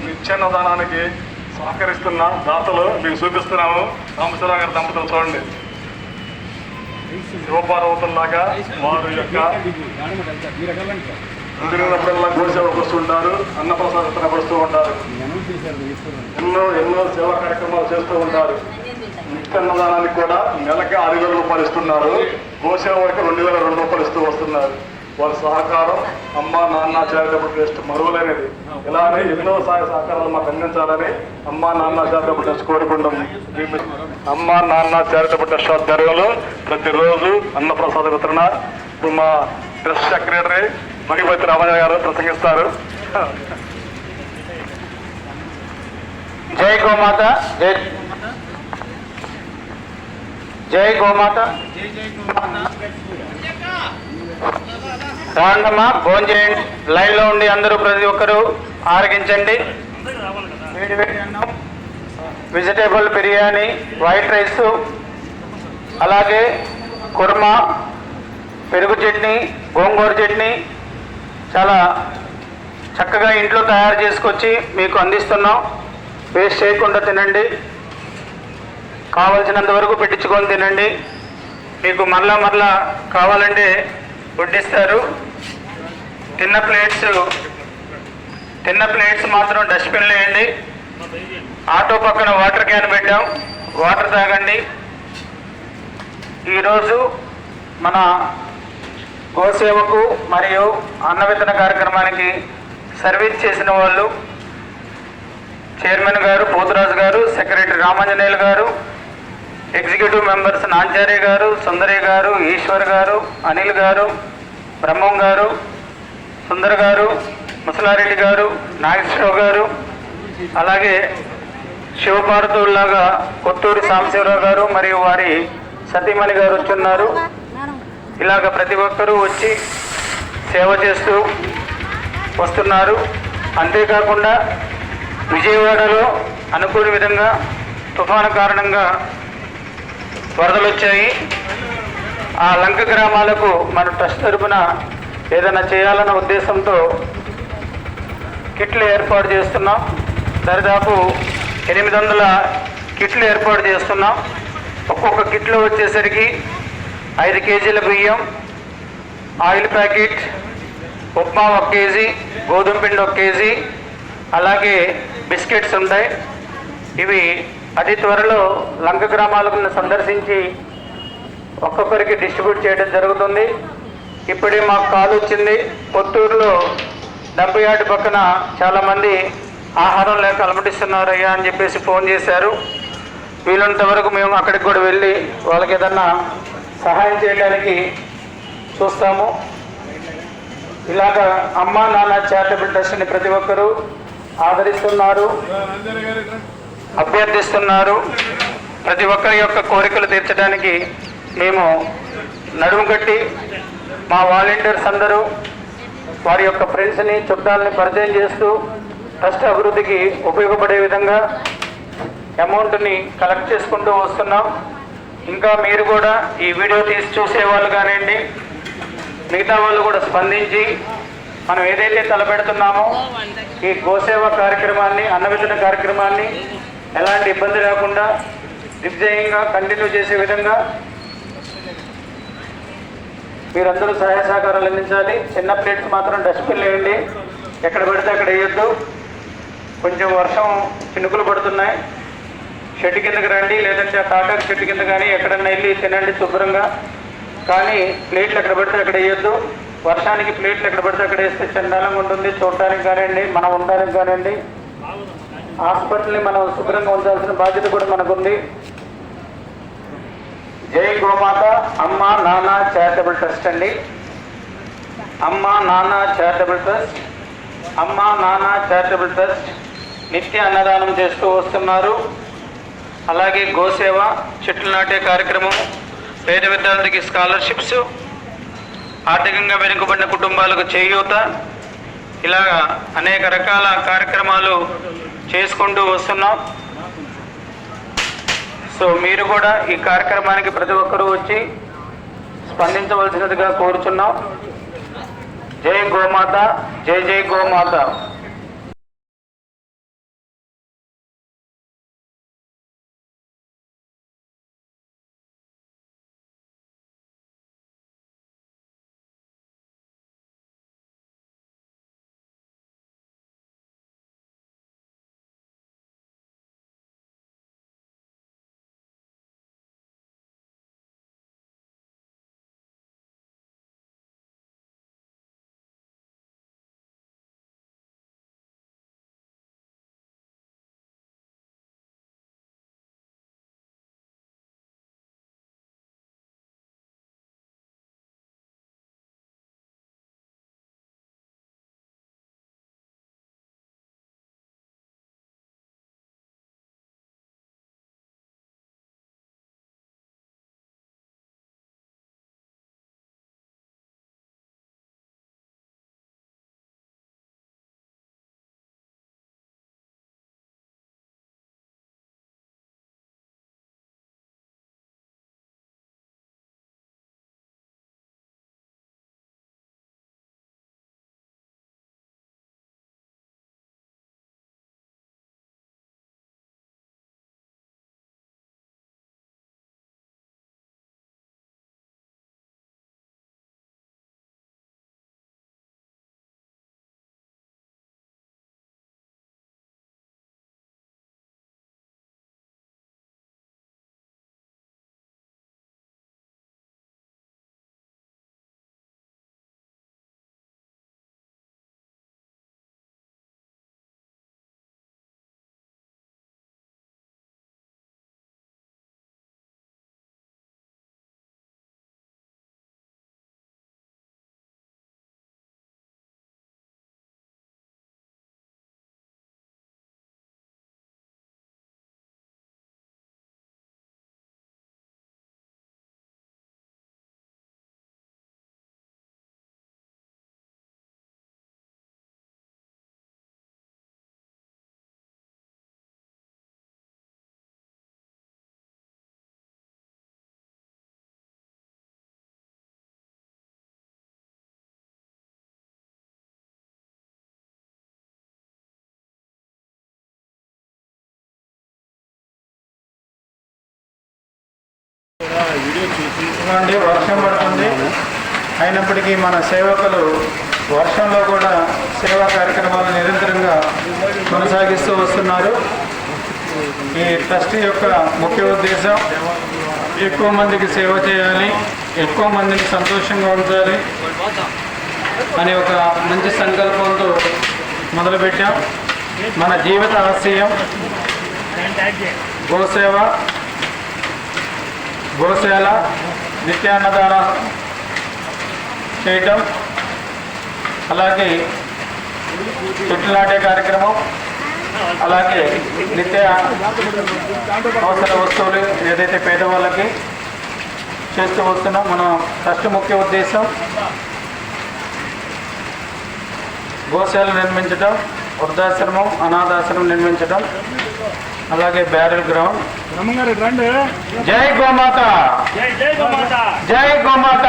నిత్యాన్నదానానికి సహకరిస్తున్న దాతలు మీకు చూపిస్తున్నాము. రామచంద్రరావు గారి దంపతులు చూడండి, శివపార్వతుల్లాగా వారి యొక్క తిరిగినప్పుడల్లా గోసేవకు వస్తుంటారు, అన్నప్రసాద పడుతూ ఉంటారు, ఎన్నో సేవా కార్యక్రమాలు చేస్తూ ఉంటారు. నిత్యాన్నదానానికి కూడా నెలకి 6,000 రూపాయలు ఇస్తున్నారు. గోసేవకి 2,200 రూపాయలు ఇస్తూ వస్తున్నారు. వారి సహకారం అమ్మా నాన్న చారిటబుల్ ట్రస్ట్ మరువలేనిది. ఇలానే ఎన్నో సహాయ సహకారాలు మాకు అందించాలని అమ్మా నాన్న చారిటబుల్ ట్రస్ట్ కోరుకుంటాం. అమ్మా నాన్న చారిటబుల్ ట్రస్ట్ ఆధ్వర్యంలో ప్రతిరోజు అన్నప్రసాద వితరణ ఇప్పుడు మా ట్రస్ట్ సెక్రటరీ మహిపతి రామయ్య గారు ప్రసంగిస్తారు. జై గోమాత, జై జై గోమాత. రాండమ్మా, భోజనం చేయండి. లైన్లో ఉండి అందరూ ప్రతి ఒక్కరూ ఆరగించండి. వేడి వేడి అన్నం, వెజిటేబుల్ బిర్యానీ, వైట్ రైస్, అలాగే కుర్మా, పెరుగు చట్నీ, గోంగూర చట్నీ చాలా చక్కగా ఇంట్లో తయారు చేసుకొచ్చి మీకు అందిస్తున్నాం. వేస్ట్ చేయకుండా తినండి, కావలసినంత వరకు పెట్టించుకొని తినండి. మీకు మరలా కావాలంటే వడ్డిస్తారు. తిన్న ప్లేట్స్ మాత్రం డస్ట్బిన్లో వేయండి. ఆటో పక్కన వాటర్ క్యాన్ పెట్టాం, వాటర్ తాగండి. ఈరోజు మన గోసేవకు మరియు అన్నవితరణ కార్యక్రమానికి సర్వీస్ చేసిన వాళ్ళు చైర్మన్ గారు పోతురాజు గారు, సెక్రటరీ రామాంజనేయులు గారు, ఎగ్జిక్యూటివ్ మెంబర్స్ నాంచారి గారు, సుందరి గారు, ఈశ్వర్ గారు, అనిల్ గారు, బ్రహ్మం గారు, సుందర్ గారు, ముసలారెడ్డి గారు, నాగేశ్వరరావు గారు, అలాగే శివపార్వతుల్లాగా కొత్తూరి సాంబశివరావు గారు మరియు వారి సతీమణి గారు వచ్చున్నారు. ఇలాగ ప్రతి ఒక్కరూ వచ్చి సేవ చేస్తూ వస్తున్నారు. అంతేకాకుండా విజయవాడలో అనుకోని విధంగా తుఫాను కారణంగా వరదలు వచ్చాయి. ఆ లంక గ్రామాలకు మన ట్రస్ట్ తరపున ఏదైనా చేయాలన్న ఉద్దేశంతో కిట్లు ఏర్పాటు చేస్తున్నాం. దరిదాపు 800 కిట్లు ఏర్పాటు చేస్తున్నాం. ఒక్కొక్క కిట్లో వచ్చేసరికి 5 కేజీల బియ్యం, ఆయిల్ ప్యాకెట్, ఉప్మా 1 కేజీ, గోధుమ పిండి 1 కేజీ, అలాగే బిస్కెట్స్ ఉంటాయి. ఇవి అతి త్వరలో లంక గ్రామాలను సందర్శించి ఒక్కొక్కరికి డిస్ట్రిబ్యూట్ చేయడం జరుగుతుంది. ఇప్పుడే మాకు కాల్ వచ్చింది, కొత్తూరులో డంపయార్డ్ పక్కన చాలామంది ఆహారం లేక అలమటిస్తున్నారయ్యా అని చెప్పేసి ఫోన్ చేశారు. వీలున్నంత వరకు మేము అక్కడికి కూడా వెళ్ళి వాళ్ళకి ఏదన్నా సహాయం చేయడానికి చూస్తాము. ఇలాగా అమ్మా నాన్న చారిటబుల్ ట్రస్ట్ని ప్రతి ఒక్కరూ ఆదరిస్తున్నారు, అభ్యర్థిస్తున్నారు. ప్రతి ఒక్కరి యొక్క కోరికలు తీర్చడానికి మేము నడుము కట్టి మా వాలంటీర్స్ అందరూ వారి యొక్క ఫ్రెండ్స్ని, చుట్టాలని పరిచయం చేస్తూ ట్రస్ట్ అభివృద్ధికి ఉపయోగపడే విధంగా అమౌంట్ని కలెక్ట్ చేసుకుంటూ వస్తున్నాం. ఇంకా మీరు కూడా ఈ వీడియో తీసి చూసేవాళ్ళు కానివ్వండి, మిగతా వాళ్ళు కూడా స్పందించి మనం ఏదైతే తలపెడుతున్నామో ఈ గోసేవ కార్యక్రమాన్ని, అన్నవితరణ కార్యక్రమాన్ని ఎలాంటి ఇబ్బంది లేకుండా దిగ్విజయంగా కంటిన్యూ చేసే విధంగా మీరందరూ సహాయ సహకారాలు అందించాలి. చిన్న ప్లేట్స్ మాత్రం డస్ట్బిన్ వేయండి, ఎక్కడ పడితే అక్కడ వేయొద్దు. కొంచెం వర్షం చినుకులు పడుతున్నాయి, షెడ్ కిందకి రండి, లేదంటే టాటాకు షెడ్ కింద కానీ ఎక్కడన్నా వెళ్ళి తినండి శుభ్రంగా. కానీ ప్లేట్లు ఎక్కడ పడితే అక్కడ వేయొద్దు. వర్షానికి ప్లేట్లు ఎక్కడ పడితే అక్కడ వేస్తే చండాలంగా ఉంటుంది చూడటానికి కానివ్వండి, మనం ఉండడానికి కానివ్వండి. హాస్పిటల్ని మనం శుభ్రంగా ఉంచాల్సిన బాధ్యత కూడా మనకుంది. జై గోమాత. అమ్మా నాన్న చారిటబుల్ ట్రస్ట్ అండి, అమ్మా నాన్న చారిటబుల్ ట్రస్ట్, అమ్మా నాన్న చారిటబుల్ ట్రస్ట్ నిత్య అన్నదానం చేస్తూ వస్తున్నారు. అలాగే గోసేవ, చెట్లు నాటే కార్యక్రమం, పేద విద్యార్థికి స్కాలర్షిప్స్, ఆర్థికంగా వెనుకబడిన కుటుంబాలకు చేయూత, ఇలాగా అనేక రకాల కార్యక్రమాలు చేసుకుంటూ వస్తున్నాం. సో మీరు కూడా ఈ కార్యక్రమానికి ప్రతి ఒక్కరూ వచ్చి స్పందించవలసినదిగా కోరుచున్నాం. జై గోమాత, జై జై గోమాత. ఇవ్వండి. వర్షం పడుతుంది, అయినప్పటికీ మన సేవకులు వర్షంలో కూడా సేవా కార్యక్రమాలు నిరంతరంగా కొనసాగిస్తూ వస్తున్నారు. ఈ ట్రస్ట్ యొక్క ముఖ్య ఉద్దేశం ఎక్కువ మందికి సేవ చేయాలి, ఎక్కువ మందిని సంతోషంగా ఉంచాలి అనే ఒక మంచి సంకల్పంతో మొదలుపెట్టాం. మన జీవిత ఆశయం గోసేవ, గోశాల, నిత్యాన్నదానం చేయటం, అలాగే చెట్లు నాటే కార్యక్రమం, అలాగే నిత్య అవసర వస్తువులు ఏదైతే పేదవాళ్ళకి చేస్తూ వస్తున్నాం. మన ట్రస్ట్ ముఖ్య ఉద్దేశం గోశాల నిర్మించడం, వృద్ధాశ్రమం, అనాథాశ్రమం నిర్మించడం, అలాగే బ్యారెల్ గ్రౌండ్. జై గోమాత, జై గోమాత.